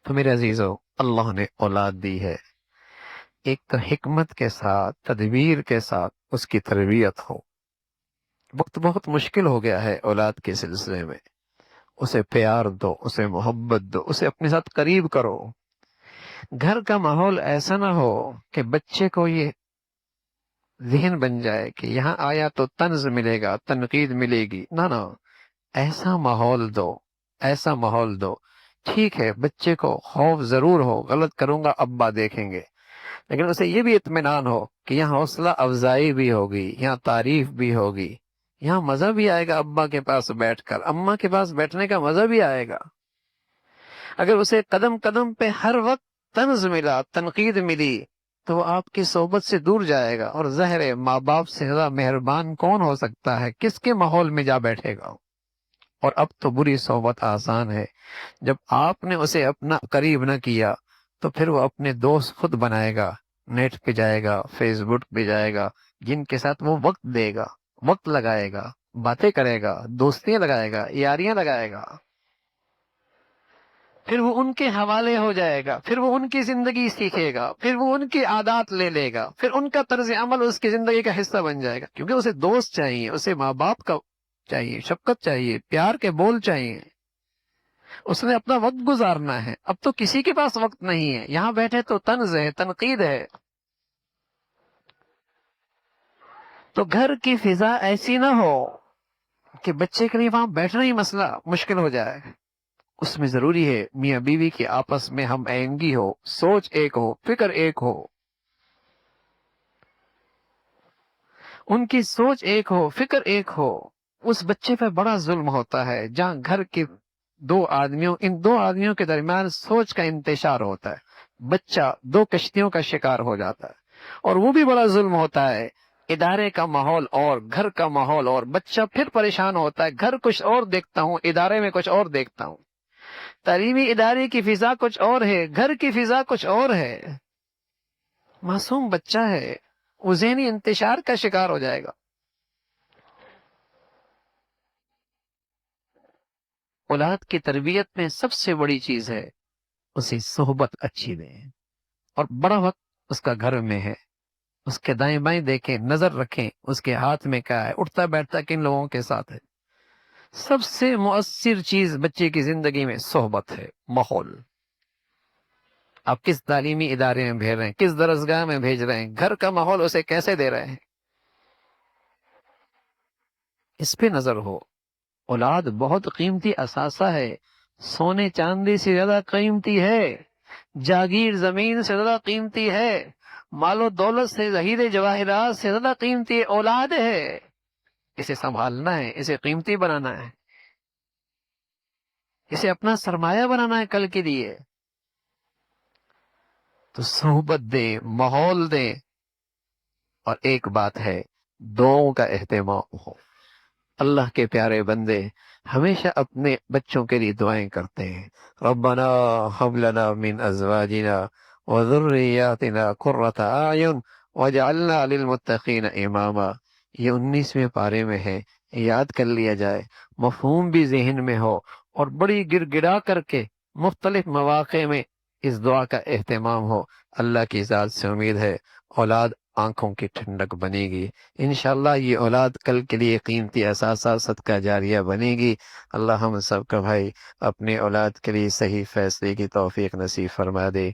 تو میرے عزیزو، اللہ نے اولاد دی ہے، ایک تو حکمت کے ساتھ، تدبیر کے ساتھ اس کی تربیت ہو۔ وقت بہت مشکل ہو گیا ہے اولاد کے سلسلے میں، اسے پیار دو، اسے محبت دو، اسے اپنے ساتھ قریب کرو۔ گھر کا ماحول ایسا نہ ہو کہ بچے کو یہ ذہن بن جائے کہ یہاں آیا تو طنز ملے گا، تنقید ملے گی، نہ نہ، ایسا ماحول دو، ایسا ماحول دو۔ ٹھیک ہے، بچے کو خوف ضرور ہو، غلط کروں گا ابا دیکھیں گے، لیکن اسے یہ بھی اطمینان ہو کہ یہاں حوصلہ افزائی بھی ہوگی، یہاں تعریف بھی ہوگی، یہاں مزہ بھی آئے گا، ابا کے پاس بیٹھ کر، اماں کے پاس بیٹھنے کا مزہ بھی آئے گا۔ اگر اسے قدم قدم پہ ہر وقت طنز ملا، تنقید ملی، تو وہ آپ کی صحبت سے دور جائے گا، اور ظاہر ہے ماں باپ سے زیادہ مہربان کون ہو سکتا ہے، کس کے ماحول میں جا بیٹھے گا۔ اور اب تو بری صحبت آسان ہے، جب آپ نے اسے اپنا قریب نہ کیا تو پھر وہ اپنے دوست خود بنائے گا، نیٹ پہ جائے گا، فیس بک پہ جائے گا، جن کے ساتھ وہ وقت دے گا، وقت لگائے گا، باتیں کرے گا، دوستیاں لگائے گا، یاریاں لگائے گا، پھر وہ ان کے حوالے ہو جائے گا، پھر وہ ان کی زندگی سیکھے گا، پھر وہ ان کی عادات لے لے گا، پھر ان کا طرز عمل اس کی زندگی کا حصہ بن جائے گا، کیونکہ اسے دوست چاہیے، اسے ماں باپ کا چاہیے، شفقت چاہیے، پیار کے بول چاہیے، اس نے اپنا وقت گزارنا ہے۔ اب تو کسی کے پاس وقت نہیں ہے، یہاں بیٹھے تو طنز ہے، تنقید ہے۔ تو گھر کی فضا ایسی نہ ہو کہ بچے کے لیے وہاں بیٹھنا ہی مسئلہ مشکل ہو جائے۔ اس میں ضروری ہے میاں بیوی کی آپس میں ہم آہنگی ہو، سوچ ایک ہو، فکر ایک ہو، ان کی سوچ ایک ہو، فکر ایک ہو۔ اس بچے پہ بڑا ظلم ہوتا ہے جہاں گھر کے ان دو آدمیوں کے درمیان سوچ کا انتشار ہوتا ہے، بچہ دو کشتیوں کا شکار ہو جاتا ہے، اور وہ بھی بڑا ظلم ہوتا ہے۔ ادارے کا ماحول اور گھر کا ماحول، اور بچہ پھر پریشان ہوتا ہے، گھر کچھ اور دیکھتا ہوں، ادارے میں کچھ اور دیکھتا ہوں، تعلیمی ادارے کی فضا کچھ اور ہے، گھر کی فضا کچھ اور ہے۔ معصوم بچہ ہے، وہ ذہنی انتشار کا شکار ہو جائے گا۔ اولاد کی تربیت میں سب سے بڑی چیز ہے اسے صحبت اچھی دیں، اور بڑا وقت اس کا گھر میں ہے، اس کے دائیں بائیں دیکھیں، نظر رکھیں، اس کے ہاتھ میں کیا ہے، اٹھتا بیٹھتا کن لوگوں کے ساتھ ہے۔ سب سے مؤثر چیز بچے کی زندگی میں صحبت ہے، ماحول۔ آپ کس تعلیمی ادارے میں بھیج رہے ہیں، کس درسگاہ میں بھیج رہے ہیں، گھر کا ماحول اسے کیسے دے رہے ہیں، اس پہ نظر ہو۔ اولاد بہت قیمتی اثاثہ ہے، سونے چاندی سے زیادہ قیمتی ہے، جاگیر زمین سے زیادہ قیمتی ہے، مال و دولت سے، ظہیر جواہرات سے زیادہ قیمتی اولاد ہے۔ اسے سنبھالنا ہے، اسے قیمتی بنانا ہے، اسے اپنا سرمایہ بنانا ہے کل کے لیے۔ تو صحبت دیں، ماحول دیں، اور ایک بات ہے، دعاؤں کا اہتمام ہو۔ اللہ کے پیارے بندے ہمیشہ اپنے بچوں کے لیے دعائیں کرتے ہیں، ربنا ہب لنا من ازواجنا وذریاتنا قرۃ اعین واجعلنا للمتقین اماما۔ یہ 19ویں پارے میں ہے، یاد کر لیا جائے، مفہوم بھی ذہن میں ہو، اور بڑی گڑ گڑا کر کے مختلف مواقع میں اس دعا کا اہتمام ہو۔ اللہ کی ذات سے امید ہے اولاد آنکھوں کی ٹھنڈک بنے گی، انشاءاللہ یہ اولاد کل کے لیے قیمتی اثاثہ صدقہ جاریہ بنے گی۔ اللہ ہم سب کا بھائی اپنے اولاد کے لیے صحیح فیصلے کی توفیق نصیب فرما دے۔